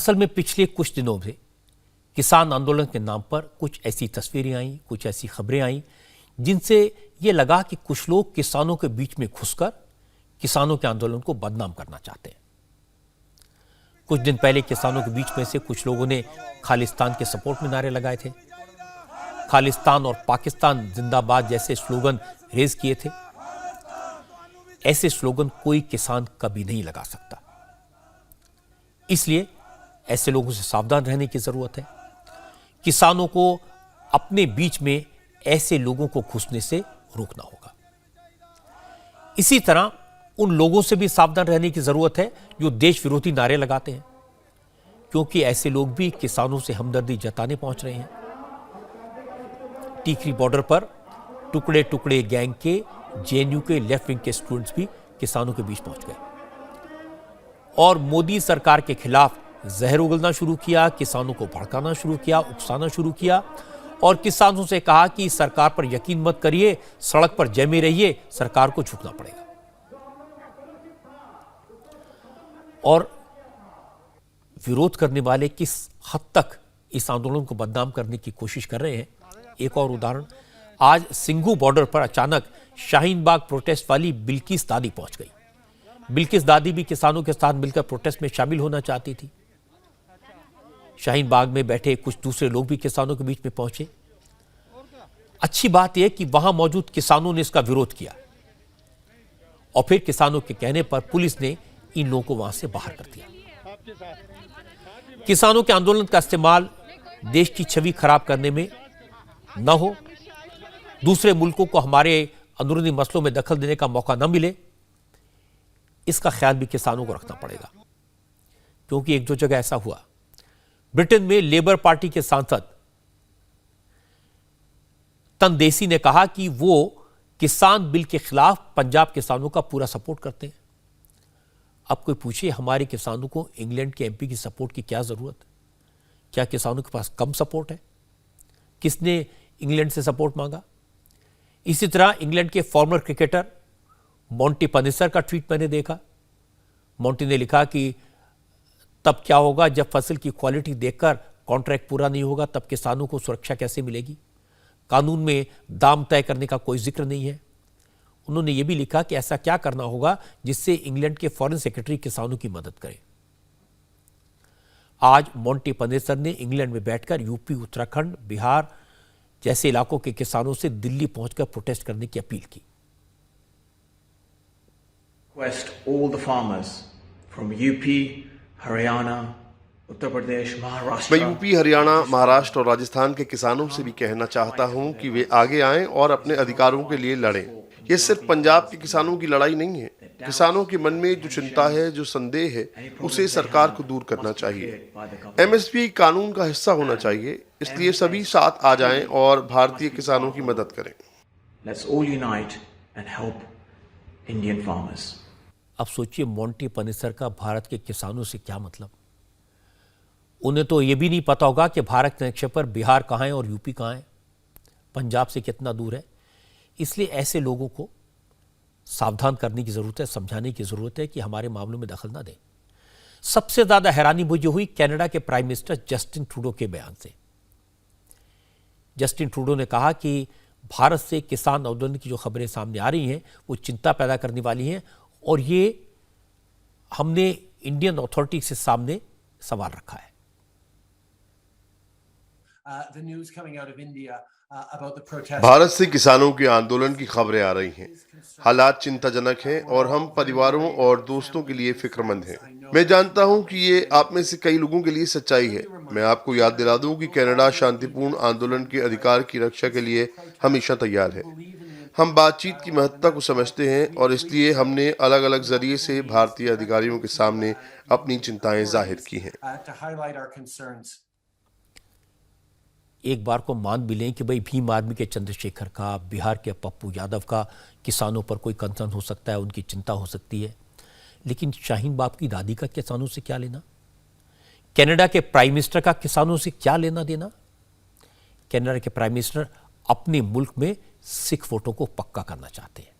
असल में पिछले कुछ दिनों से किसान आंदोलन के नाम पर कुछ ऐसी तस्वीरें आई, कुछ ऐसी खबरें आई जिनसे ये लगा कि कुछ लोग किसानों के बीच में घुसकर किसानों के आंदोलन को बदनाम करना चाहते हैं। कुछ दिन पहले किसानों के बीच में से कुछ लोगों ने खालिस्तान के सपोर्ट में नारे लगाए थे, खालिस्तान और पाकिस्तान जिंदाबाद जैसे स्लोगन रेज किए थे। ऐसे स्लोगन कोई किसान कभी नहीं लगा सकता, इसलिए ऐसे लोगों से सावधान रहने की जरूरत है। किसानों को अपने बीच में ऐसे लोगों को घुसने से रोकना होगा। इसी तरह उन लोगों से भी सावधान रहने की जरूरत है जो देश विरोधी नारे लगाते हैं, क्योंकि ऐसे लोग भी किसानों से हमदर्दी जताने पहुंच रहे हैं। टीकरी बॉर्डर पर टुकड़े टुकड़े गैंग के जेएनयू के लेफ्ट विंग के स्टूडेंट्स भी किसानों के बीच पहुंच गए और मोदी सरकार के खिलाफ जहर उगलना शुरू किया, किसानों को भड़काना शुरू किया, उकसाना शुरू किया और किसानों से कहा कि सरकार पर यकीन मत करिए, सड़क पर जमे रहिए, सरकार को झुकना पड़ेगा। और विरोध करने वाले किस हद तक इस आंदोलन को बदनाम करने की कोशिश कर रहे हैं, एक और उदाहरण, आज सिंघू बॉर्डर पर अचानक शाहीन बाग प्रोटेस्ट वाली बिल्किस दादी पहुंच गई। बिल्किस दादी भी किसानों के साथ मिलकर प्रोटेस्ट में शामिल होना चाहती थी। शाहीन बाग में बैठे कुछ दूसरे लोग भी किसानों के बीच में पहुंचे। अच्छी बात यह कि वहां मौजूद किसानों ने इसका विरोध किया और फिर किसानों के कहने पर पुलिस ने इन लोगों को वहां से बाहर कर दिया। किसानों के आंदोलन का इस्तेमाल देश की छवि खराब करने में न हो, दूसरे मुल्कों को हमारे अंदरूनी मसलों में दखल देने का मौका न मिले, इसका ख्याल भी किसानों को रखना पड़ेगा। क्योंकि एक दो जगह ऐसा हुआ, ब्रिटेन में लेबर पार्टी के सांसद तनदेसी ने कहा कि वो किसान बिल के खिलाफ पंजाब किसानों का पूरा सपोर्ट करते हैं। अब कोई पूछे हमारे किसानों को इंग्लैंड के एमपी की सपोर्ट की क्या जरूरत है? क्या किसानों के पास कम सपोर्ट है? किसने इंग्लैंड से सपोर्ट मांगा? इसी तरह इंग्लैंड के फॉर्मर क्रिकेटर मोंटी पनेसर का ट्वीट मैंने देखा। मोंटी ने लिखा कि तब क्या होगा जब फसल की क्वालिटी देखकर कॉन्ट्रैक्ट पूरा नहीं होगा, तब किसानों को सुरक्षा कैसे मिलेगी? कानून में दाम तय करने का कोई जिक्र नहीं है। उन्होंने यह भी लिखा कि ऐसा क्या करना होगा जिससे इंग्लैंड के फॉरेन सेक्रेटरी किसानों की मदद करें। आज मोंटी पनेसर ने इंग्लैंड में बैठकर यूपी, उत्तराखंड, बिहार जैसे इलाकों के किसानों से दिल्ली पहुंचकर प्रोटेस्ट करने की अपील की। Request all the farmers from UP, Haryana, Uttar Pradesh, Maharashtra. मैं यूपी, हरियाणा, महाराष्ट्र और राजस्थान के किसानों से भी कहना चाहता हूं कि वे आगे आएं और अपने अधिकारों के लिए लड़ें। ये सिर्फ पंजाब के किसानों की लड़ाई नहीं है। किसानों के मन में जो चिंता है, जो संदेह है, उसे सरकार को दूर करना चाहिए। एमएसपी कानून का हिस्सा होना चाहिए, इसलिए सभी साथ आ जाएं और भारतीय किसानों की मदद करें। Let's all unite and help Indian farmers. अब सोचिए मोंटी पनेसर का भारत के किसानों से क्या मतलब? उन्हें तो यह भी नहीं पता होगा कि भारत के नक्शे पर बिहार कहाँ है और यूपी कहाँ है, पंजाब से कितना दूर है। इसलिए ऐसे लोगों को सावधान करने की जरूरत है, समझाने की जरूरत है कि हमारे मामलों में दखल ना दें। सबसे ज्यादा हैरानी मुझे हुई कनाडा के प्राइम मिनिस्टर जस्टिन ट्रूडो के बयान से। जस्टिन ट्रूडो ने कहा कि भारत से किसान आंदोलन की जो खबरें सामने आ रही हैं वो चिंता पैदा करने वाली हैं और ये हमने इंडियन अथॉरिटी के सामने सवाल रखा है। भारत से किसानों के आंदोलन की खबरें आ रही हैं। हालात चिंताजनक हैं और हम परिवारों और दोस्तों के लिए फिक्रमंद हैं। मैं जानता हूं कि ये आप में से कई लोगों के लिए सच्चाई है। मैं आपको याद दिला दूं कि कनाडा शांतिपूर्ण आंदोलन के अधिकार की रक्षा के लिए हमेशा तैयार है। हम बातचीत की महत्ता को समझते हैं और इसलिए हमने अलग अलग जरिए से भारतीय अधिकारियों के सामने अपनी चिंताएं जाहिर की हैं। एक बार को मान भी लें कि भाई भीम आर्मी के चंद्रशेखर का, बिहार के पप्पू यादव का किसानों पर कोई कंसर्न हो सकता है, उनकी चिंता हो सकती है, लेकिन शाहीन बाग की दादी का किसानों से क्या लेना? कनाडा के प्राइम मिनिस्टर का किसानों से क्या लेना देना? कनाडा के प्राइम मिनिस्टर अपने मुल्क में सिख वोटों को पक्का करना चाहते हैं,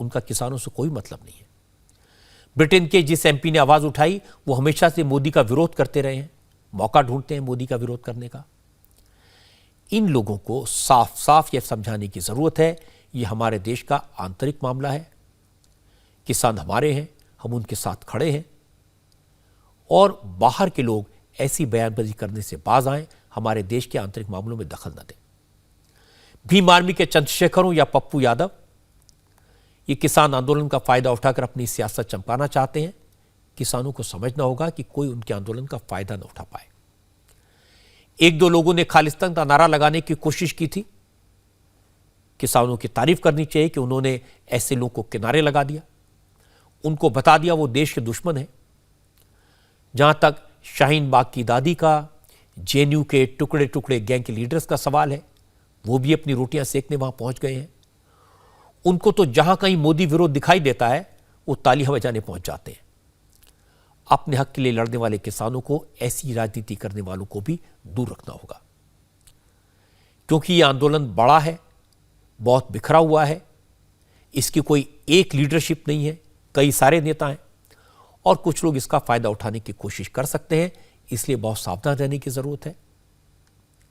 उनका किसानों से कोई मतलब नहीं है। ब्रिटेन के जिस एमपी ने आवाज उठाई वो हमेशा से मोदी का विरोध करते रहे हैं, मौका ढूंढते हैं मोदी का विरोध करने का। इन लोगों को साफ साफ यह समझाने की जरूरत है, ये हमारे देश का आंतरिक मामला है, किसान हमारे हैं, हम उनके साथ खड़े हैं, और बाहर के लोग ऐसी बयानबाजी करने से बाज आएं, हमारे देश के आंतरिक मामलों में दखल न दें। भीम आर्मी के चंद्रशेखर हो या पप्पू यादव, ये किसान आंदोलन का फायदा उठाकर अपनी सियासत चमकाना चाहते हैं। किसानों को समझना होगा कि कोई उनके आंदोलन का फायदा न उठा पाए। एक दो लोगों ने खालिस्तान का नारा लगाने की कोशिश की थी, किसानों की तारीफ करनी चाहिए कि उन्होंने ऐसे लोगों को किनारे लगा दिया, उनको बता दिया वो देश के दुश्मन हैं। जहां तक शाहीन बाग की दादी का, जेएनयू के टुकड़े टुकड़े गैंग के लीडर्स का सवाल है, वो भी अपनी रोटियां सेकने वहां पहुंच गए हैं। उनको तो जहां कहीं मोदी विरोध दिखाई देता है वो तालियां बजाने पहुंच जाते हैं। अपने हक के लिए लड़ने वाले किसानों को ऐसी राजनीति करने वालों को भी दूर रखना होगा, क्योंकि यह आंदोलन बड़ा है, बहुत बिखरा हुआ है, इसकी कोई एक लीडरशिप नहीं है, कई सारे नेता हैं और कुछ लोग इसका फायदा उठाने की कोशिश कर सकते हैं। इसलिए बहुत सावधान रहने की जरूरत है।